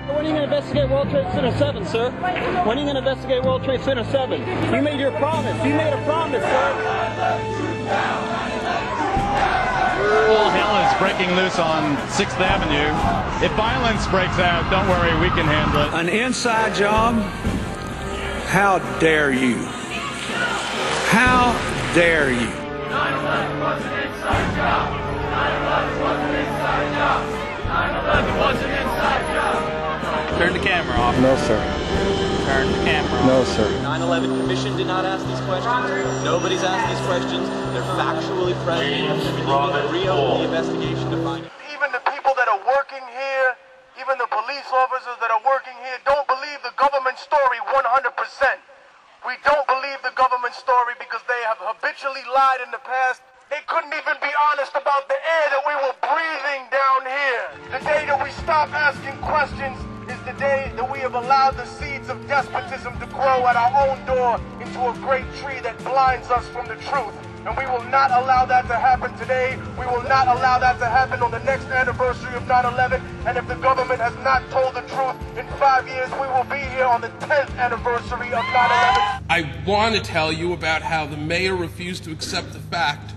When are you going to investigate World Trade Center 7, sir? When are you going to investigate World Trade Center 7? You made your promise. You made a promise, sir. All hell is breaking loose on 6th Avenue. If violence breaks out, don't worry, we can handle it. An inside job? How dare you? How dare you? 9/11 was an inside job. 9/11 was an inside job. 9/11 was an inside job. Turn the camera off. No, sir. Turn the camera off. No, sir. 9/11 Commission did not ask these questions. Nobody's asked these questions. They're factually present. We need to reopen the investigation to find it. Even the people that are working here, even the police officers that are working here, don't believe the government story 100%. We don't believe the government story because they have habitually lied in the past. They couldn't even be honest about the air that we were breathing down here. The day that we stop asking questions is the day that we have allowed the seeds of despotism to grow at our own door into a great tree that blinds us from the truth. And we will not allow that to happen today. We will not allow that to happen on the next anniversary of 9/11. And if the government has not told the truth, in 5 years we will be here on the 10th anniversary of 9/11. I want to tell you about how the mayor refused to accept the fact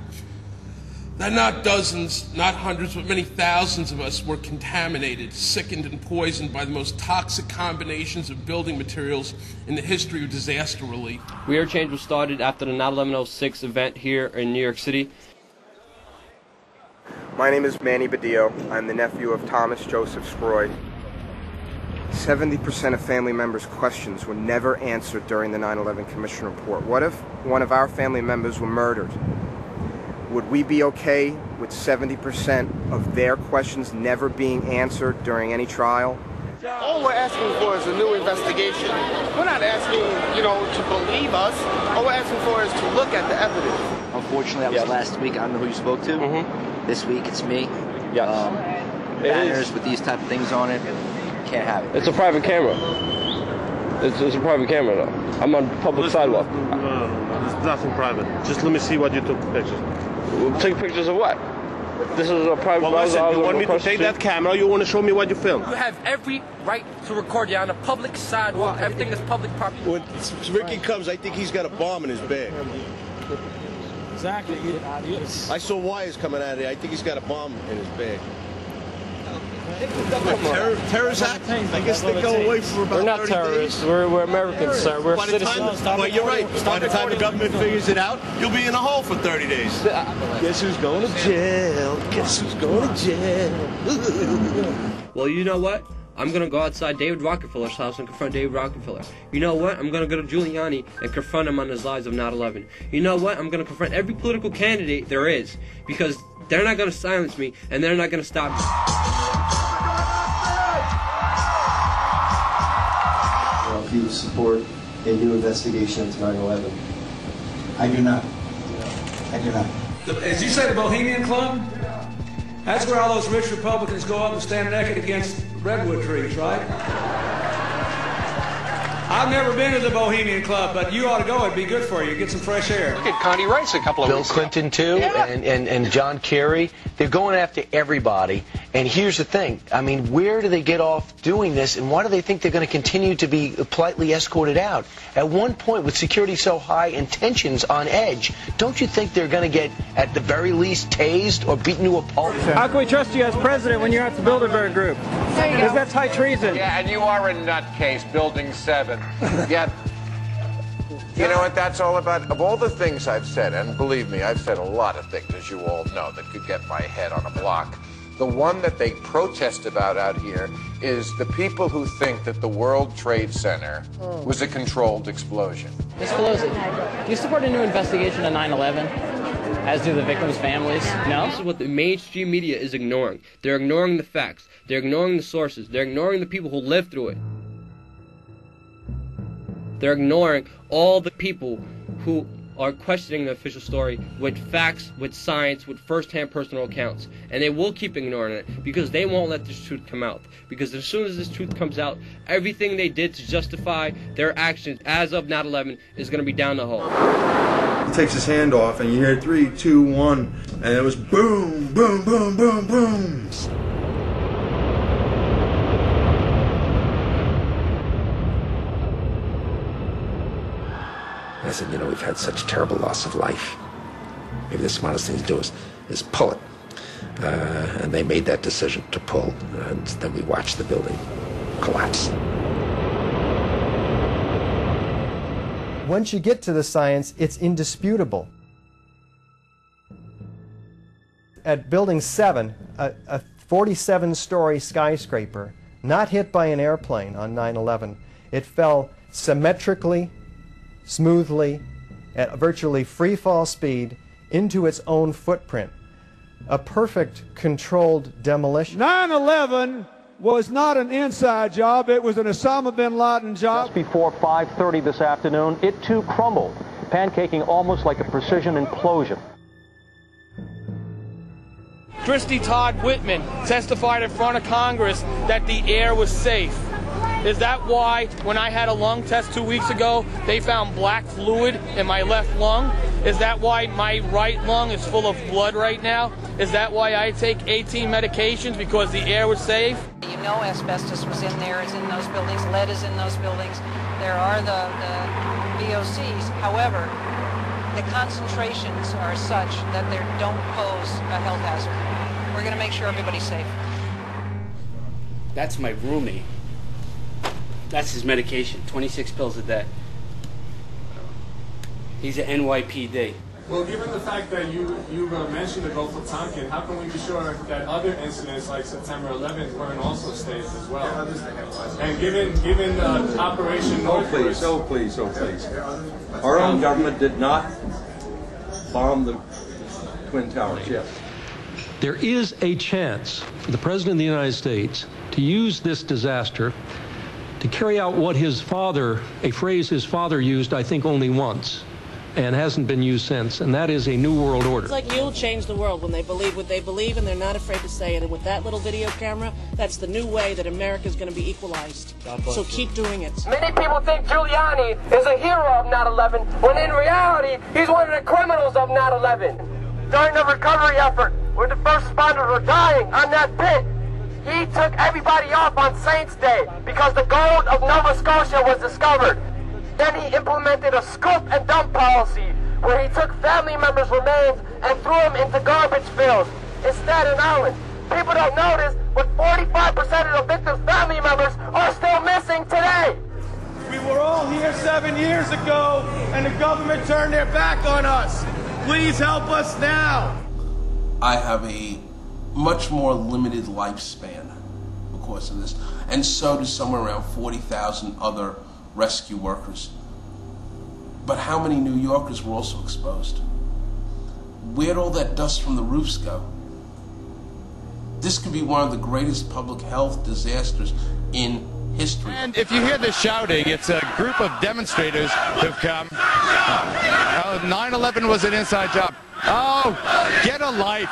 that not dozens, not hundreds, but many thousands of us were contaminated, sickened, and poisoned by the most toxic combinations of building materials in the history of disaster relief. We Are Change was started after the 9/11/06 event here in New York City. My name is Manny Badillo. I'm the nephew of Thomas Joseph Scroy. 70% of family members' questions were never answered during the 9/11 Commission report. What if one of our family members were murdered? Would we be okay with 70% of their questions never being answered during any trial? All we're asking for is a new investigation. We're not asking, to believe us. All we're asking for is to look at the evidence. Unfortunately, that was last week. I don't know who you spoke to. This week, it's me. Yes. Banners with these type of things on it. Can't have it. It's a private camera. It's a private camera, though. I'm on public sidewalk. There's nothing private. Just let me see what you took pictures. Take pictures of what? This is a private. Well, listen, you want me to take that camera, or you want to show me what you filmed? You have every right to record you on a public sidewalk. Everything is public property. When Ricky comes, I think he's got a bomb in his bag. Exactly. I saw wires coming out of there. I think he's got a bomb in his bag. Terrorist act? I guess they go away for about 30 days. We're not terrorists. We're Americans, sir. We're citizens. But you're right. By the time the government figures it out, you'll be in a hole for 30 days. Guess who's going to jail? Guess who's going to jail? Well, you know what? I'm going to go outside David Rockefeller's house and confront David Rockefeller. You know what? I'm going to go to Giuliani and confront him on his lies of 9/11. You know what? I'm going to confront every political candidate there is, because they're not going to silence me and they're not going to stop me. If you support a new investigation into 9/11. I do not. I do not. As you say, the Bohemian Club? That's where all those rich Republicans go up and stand naked against redwood trees, right? I've never been to the Bohemian Club, but you ought to go. It'd be good for you. Get some fresh air. Look at Connie Rice a couple of weeks ago. Bill Clinton, too, and John Kerry. They're going after everybody. And here's the thing. I mean, where do they get off doing this, and why do they think they're going to continue to be politely escorted out? At one point, with security so high and tensions on edge, don't you think they're going to get, at the very least, tased or beaten to a pulp? How can we trust you as president when you're at the Bilderberg Group? Because that's high treason. Yeah, and you are a nutcase, Building 7. Yeah. You know what that's all about? Of all the things I've said, and believe me, I've said a lot of things, as you all know, that could get my head on a block. The one that they protest about out here is the people who think that the World Trade Center was a controlled explosion. Ms. Pelosi, do you support a new investigation of 9/11? As do the victims' families? No? This is what the mainstream media is ignoring. They're ignoring the facts. They're ignoring the sources. They're ignoring the people who lived through it. They're ignoring all the people who are questioning the official story with facts, with science, with first-hand personal accounts. And they will keep ignoring it because they won't let this truth come out. Because as soon as this truth comes out, everything they did to justify their actions as of 9/11 is going to be down the hole. He takes his hand off and you hear 3, 2, 1, and it was boom, boom, boom, boom, boom. I said, you know, we've had such terrible loss of life. Maybe the smartest thing to do is pull it. And they made that decision to pull, and then we watched the building collapse. Once you get to the science, it's indisputable. At Building 7, a 47-story skyscraper, not hit by an airplane on 9/11. It fell symmetrically, smoothly, at virtually free fall speed into its own footprint. A perfect controlled demolition. 9/11 was not an inside job, it was an Osama bin Laden job. Just before 5:30 this afternoon, it too crumbled, pancaking almost like a precision implosion. Christy Todd Whitman testified in front of Congress that the air was safe. Is that why, when I had a lung test 2 weeks ago, they found black fluid in my left lung? Is that why my right lung is full of blood right now? Is that why I take 18 medications, because the air was safe? You know asbestos was in there, is in those buildings, lead is in those buildings. There are the VOCs. However, the concentrations are such that they don't pose a health hazard. We're going to make sure everybody's safe. That's my roomie. That's his medication, 26 pills a day. He's an NYPD. Well, given the fact that you mentioned the Gulf of Tonkin, how can we be sure that other incidents like September 11th weren't also staged as well? And given Operation Northwest... Oh, please. Our own government did not bomb the Twin Towers, yes. There is a chance for the President of the United States to use this disaster to carry out what his father, a phrase his father used, I think, only once, and hasn't been used since, and that is a new world order. It's like you'll change the world when they believe what they believe, and they're not afraid to say it. And with that little video camera, that's the new way that America's going to be equalized. So keep doing it. Many people think Giuliani is a hero of 9/11, when in reality, he's one of the criminals of 9/11. During the recovery effort, where the first responders were dying on that pit, he took everybody off on Saints' Day because the gold of Nova Scotia was discovered. Then he implemented a scoop and dump policy where he took family members' remains and threw them into garbage fields in Staten Island. People don't notice, but 45% of the victims' family members are still missing today. We were all here 7 years ago, and the government turned their back on us. Please help us now. I have a much more limited lifespan because of this, and so do somewhere around 40,000 other rescue workers. But how many New Yorkers were also exposed? Where'd all that dust from the roofs go? This could be one of the greatest public health disasters in history. And if you hear the shouting, it's a group of demonstrators who've come. 9/11 was an inside job. Oh, get a life.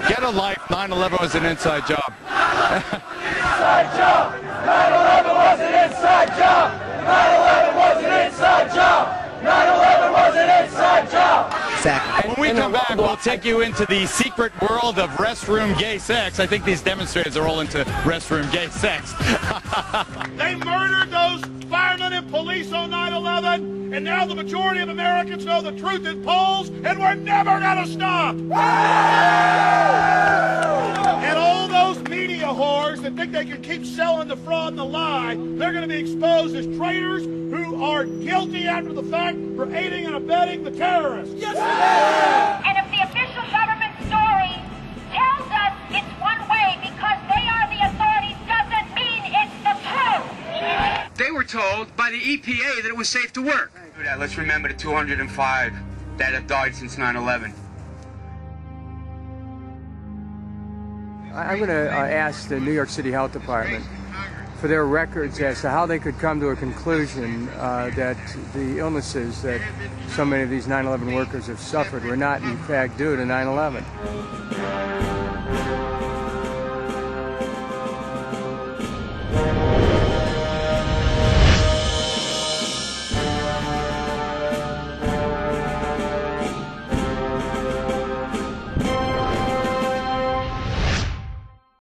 Get a life. 9/11 was an inside job. Inside job. 9/11 was an inside job. 9/11 was an inside job. 9/11 was an inside job. Exactly. When we come back, we'll take you into the secret world of restroom gay sex. I think these demonstrators are all into restroom gay sex. They murdered those firemen and police on 9/11, and now the majority of Americans know the truth in polls, and we're never going to stop. And all those media whores that think they can keep selling the fraud and the lie, they're going to be exposed as traitors who are guilty after the fact for aiding and abetting the terrorists. Yes, and if the official government story tells us it's one way because they are the authorities, doesn't mean it's the truth. They were told by the EPA that it was safe to work. Let's remember the 205 that have died since 9/11. I'm going to ask the New York City Health Department for their records as to how they could come to a conclusion that the illnesses that so many of these 9/11 workers have suffered were not in fact due to 9/11.